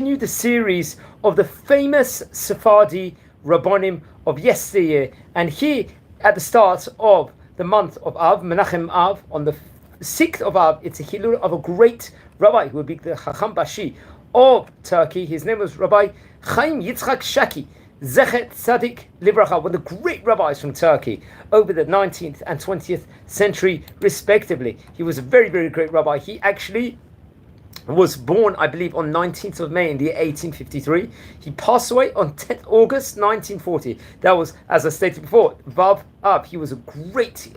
The series of the famous Sephardi Rabbonim of yesteryear, and here at the start of the month of Av, Menachem Av, on the 6th of Av, it's a hilul of a great rabbi who would be the Chacham Bashi of Turkey. His name was Rabbi Chaim Yitzchak Shaki, Zechet Tzadik Libracha, one of the great rabbis from Turkey over the 19th and 20th century respectively. He was a very, very great rabbi. He actually was born, I believe, on 19th of May in the year 1853. He passed away on 10th August 1940. That was, as I stated before, Vav Ab. He was a great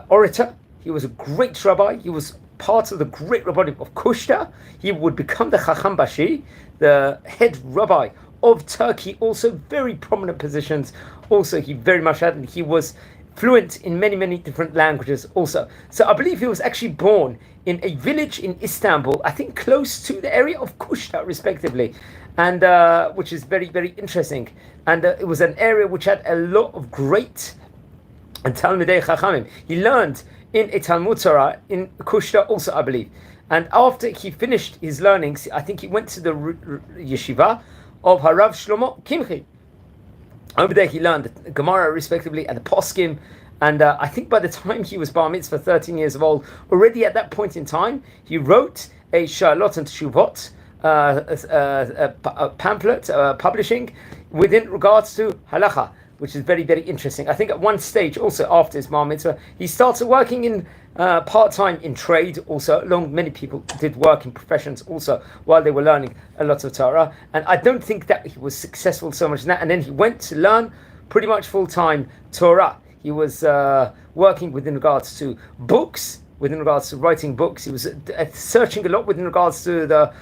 orator. He was a great rabbi. He was part of the great rabbi of Koushta. He would become the Chacham Bashi, the head rabbi of Turkey. Also very prominent positions. Also, he very much had, and he was fluent in many, many different languages also. So I believe he was actually born in a village in Istanbul, I think close to the area of Koushta, respectively, and which is very, very interesting. And it was an area which had a lot of great Talmidei Chachamim. He learned in a Talmud Torah in Koushta also, I believe. And after he finished his learnings, I think he went to the yeshiva of Harav Shlomo Kimchi. Over there he learned the Gemara, respectively, and the Poskim. And I think by the time he was bar mitzvah, 13 years of old, already at that point in time, he wrote a Shalot and Teshuvot, a pamphlet publishing within regards to halacha, which is very, very interesting. I think at one stage, also after his bar mitzvah, he started working in part-time in trade also. Many people did work in professions also while they were learning a lot of Torah. And I don't think that he was successful so much in that. And then he went to learn pretty much full-time Torah. He was working within regards to books, within regards to writing books. He was searching a lot within regards to the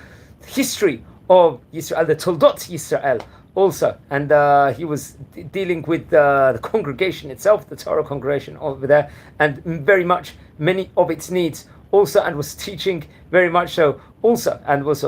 history of Yisrael, the Toldot Yisrael also. And he was dealing with the congregation itself, the Torah congregation over there, and very much many of its needs also, and was teaching very much so also, and was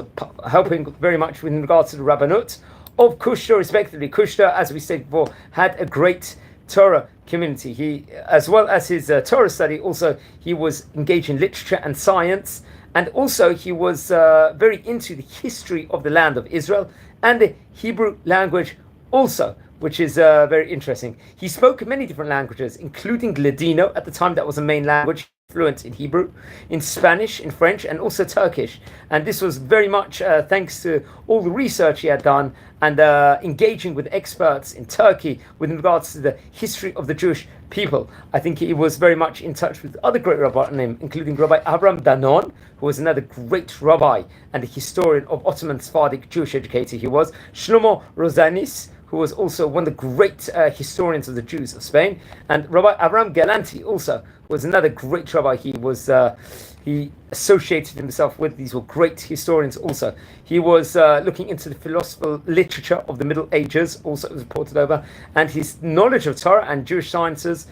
helping very much with regards to the Rabbanut of Koushta, respectively. Koushta, as we said before, had a great Torah community. He, as well as his Torah study, also he was engaged in literature and science, and also he was very into the history of the land of Israel and the Hebrew language also, which is very interesting. He spoke many different languages, including Ladino at the time. That was a main language, fluent in Hebrew, in Spanish, in French, and also Turkish. And this was very much thanks to all the research he had done and engaging with experts in Turkey with regards to the history of the Jewish people. I think he was very much in touch with other great rabbis, including Rabbi Abraham Danon, who was another great rabbi and a historian of Ottoman Sephardic Jewish educator. He was Shlomo Rosanis, who was also one of the great historians of the Jews of Spain, and Rabbi Abraham Galanti also was another great rabbi. He associated himself with. These were great historians also. He was looking into the philosophical literature of the Middle Ages, also was reported over, and his knowledge of Torah and Jewish sciences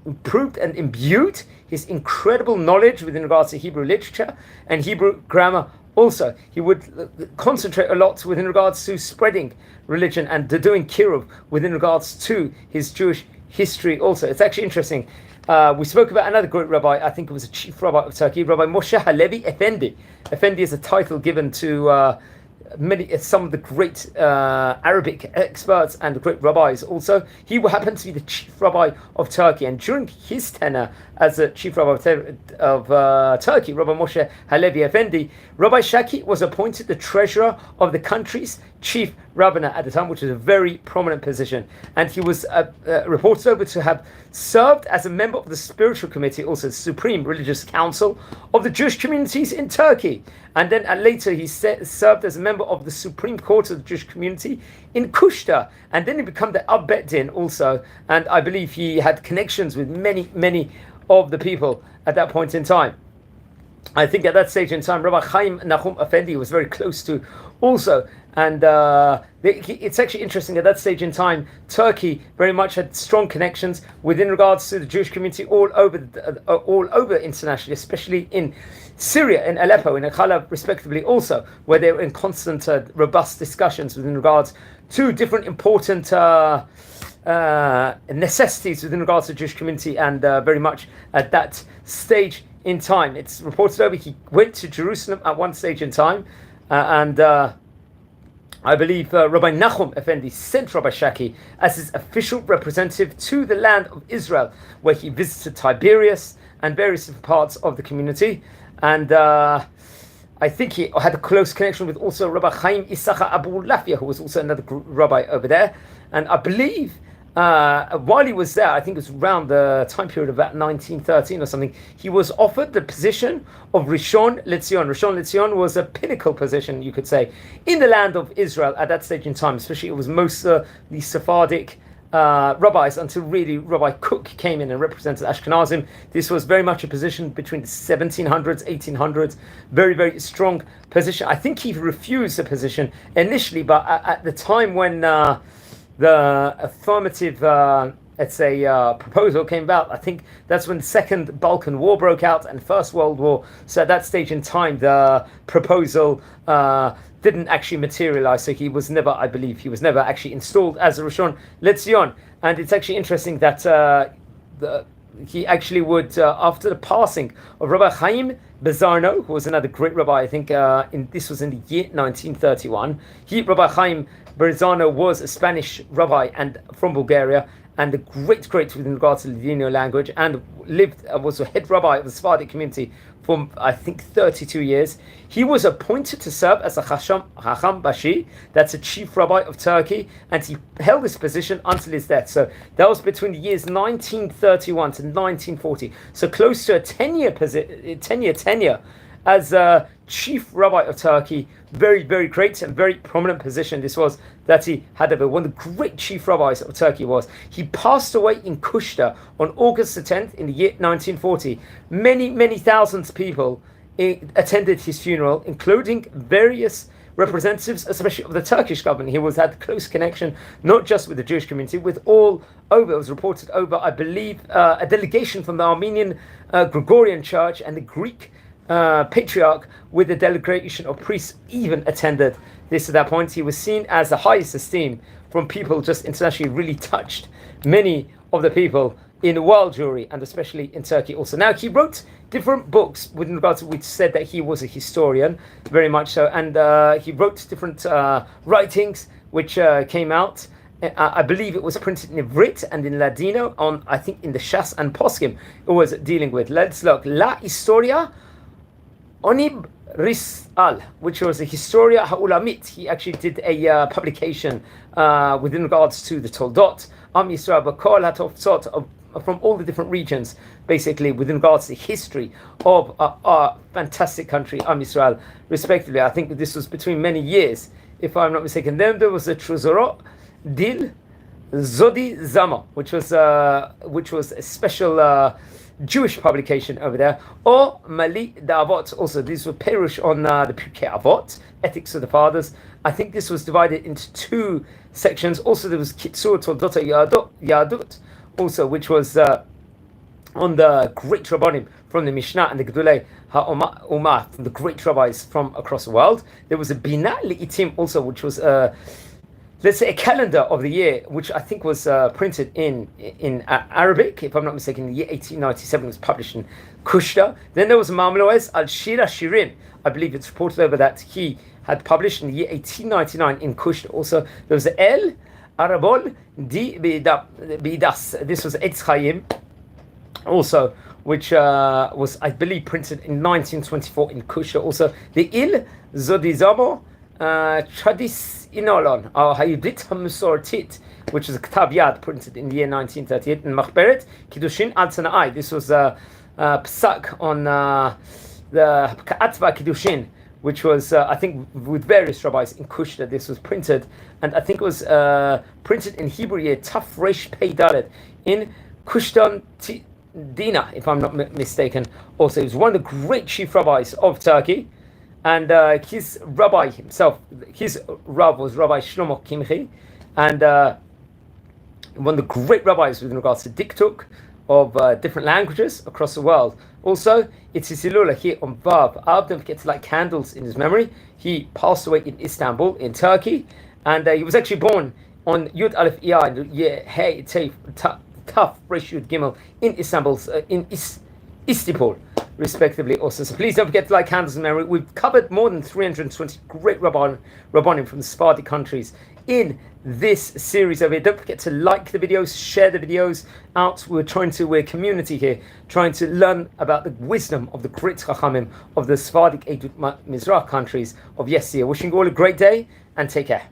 improved and imbued his incredible knowledge within regards to Hebrew literature and Hebrew grammar. Also, he would concentrate a lot within regards to spreading religion and doing kiruv within regards to his Jewish history also. It's actually interesting. We spoke about another great rabbi, I think it was a chief rabbi of Turkey, Rabbi Moshe Halevi Effendi. Effendi is a title given to some of the great Arabic experts and great rabbis also. He happened to be the chief rabbi of Turkey, and during his tenure as the chief rabbi of Turkey, Rabbi Moshe Halevi Effendi, Rabbi Shaki was appointed the treasurer of the country's chief rabbiner at the time, which is a very prominent position. And he was reported over to have served as a member of the spiritual committee, also the Supreme Religious Council of the Jewish communities in Turkey. And then later he served as a member of the Supreme Court of the Jewish community in Koushta. And then he became the Ab Bet Din also. And I believe he had connections with many, many of the people at that point in time. I think at that stage in time, Rabbi Chaim Nachum Effendi was very close to also. And it's actually interesting, at that stage in time, Turkey very much had strong connections within regards to the Jewish community all over internationally, especially in Syria, in Aleppo, in Akhala, respectively also, where they were in constant, robust discussions within regards to different important necessities within regards to the Jewish community. And very much at that stage in time. It's reported over he went to Jerusalem at one stage in time, and I believe Rabbi Nachum Effendi sent Rabbi Shaki as his official representative to the land of Israel, where he visited Tiberias and various parts of the community. And I think he had a close connection with also Rabbi Chaim Abu Lafia, who was also another rabbi over there. And I believe while he was there, I think it was around the time period of about 1913 or something, he was offered the position of Rishon LeZion. Rishon LeZion was a pinnacle position, you could say, in the land of Israel at that stage in time. Especially it was most the Sephardic rabbis until really Rabbi Cook came in and represented Ashkenazim. This was very much a position between the 1700s, 1800s, very, very strong position. I think he refused the position initially, but at the time when the affirmative, proposal came about, I think that's when the Second Balkan War broke out and First World War. So at that stage in time, the proposal didn't actually materialize. So he was never, I believe, actually installed as a Rishon LeZion. And it's actually interesting that he actually would, after the passing of Rabbi Chaim Bezarno, who was another great rabbi, I think this was in the year 1931. Rabbi Chaim Bezarno was a Spanish rabbi and from Bulgaria, and a great with regards to the Ladino language, and was a head rabbi of the Sephardic community for I think 32 years. He was appointed to serve as a Bashi, that's a chief rabbi of Turkey, and he held this position until his death. So that was between the years 1931 to 1940. So close to a 10-year tenure as a chief rabbi of Turkey. Very, very great and very prominent position this was that he had ever. One of the great chief rabbis of Turkey was. He passed away in Kuşta on August the 10th in the year 1940. Many thousands of people attended his funeral, including various representatives, especially of the Turkish government. He had close connection, not just with the Jewish community, with all over. It was reported over, I believe, a delegation from the Armenian Gregorian Church and the Greek patriarch with a delegation of priests even attended this at that point. He was seen as the highest esteem from people just internationally, really touched many of the people in the world Jewry and especially in Turkey also. Now he wrote different books with regards to which said that he was a historian, very much so, and he wrote different writings which came out. I believe it was printed in Ivrit and in Ladino on, I think, in the Shas and Poskim it was dealing with. Let's look. La Historia Onib Risal, which was a Historia Ha'ulamit. He actually did a publication within regards to the Toldot, Am Yisrael B'Kol HaToftzot, from all the different regions, basically within regards to the history of our fantastic country, Am Yisrael, respectively. I think this was between many years, if I'm not mistaken. Then there was a Truzorot Dil Zodi Zama, which was a special Jewish publication over there, or Mali Da'avot. Also, these were Perush on the Pirkei Avot, Ethics of the Fathers. I think this was divided into two sections. Also, there was Kitzur Toldot Yadut, also, which was on the great Rabbanim from the Mishnah and the Migdolei Ha'umah, from the great rabbis from across the world. There was a Bina Li'itim also, which was let's say a calendar of the year, which I think was printed in Arabic, if I'm not mistaken, in the year 1897. It was published in Kuşta. Then there was Mamloes al Shira Shirim. I believe it's reported over that he had published in the year 1899 in Kuşta. Also, there was El Arabol Di Bidas. This was Etz Chaim, also, which was, I believe, printed in 1924 in Kuşta. Also, the Il Zodizamo Tradis Inolon, or Hayudit HaMusortit, which is a Ktav Yad printed in the year 1938 in Machberet Kiddushin Al Tzana'ai. This was a psak on the Ka'atva Kiddushin, which was, I think, with various rabbis in Kuşta. This was printed, and I think it was printed in Hebrew year Taf Resh Pei Dalet in Kuştan Dina, if I'm not mistaken. Also, he was one of the great chief rabbis of Turkey. And his rabbi himself, his Rav was Rabbi Shlomo Kimchi, and one of the great rabbis with regards to diktuk of different languages across the world. Also, it's his Hilula here on Vav. Don't forget to light candles in his memory. He passed away in Istanbul, in Turkey, and he was actually born on Yud Aleph Iyar in the year Hey Taf Resh Yud Gimel in Istanbul, in Istanbul. respectively also. So please don't forget to light candles in memory. We've covered more than 320 great Rabbanim from the Sephardic countries in this series over here. Don't forget to like the videos, share the videos out. We're a community here, trying to learn about the wisdom of the great Chachamim of the Sephardic Edut Mizrach countries of yesteryear. Wishing you all a great day and take care.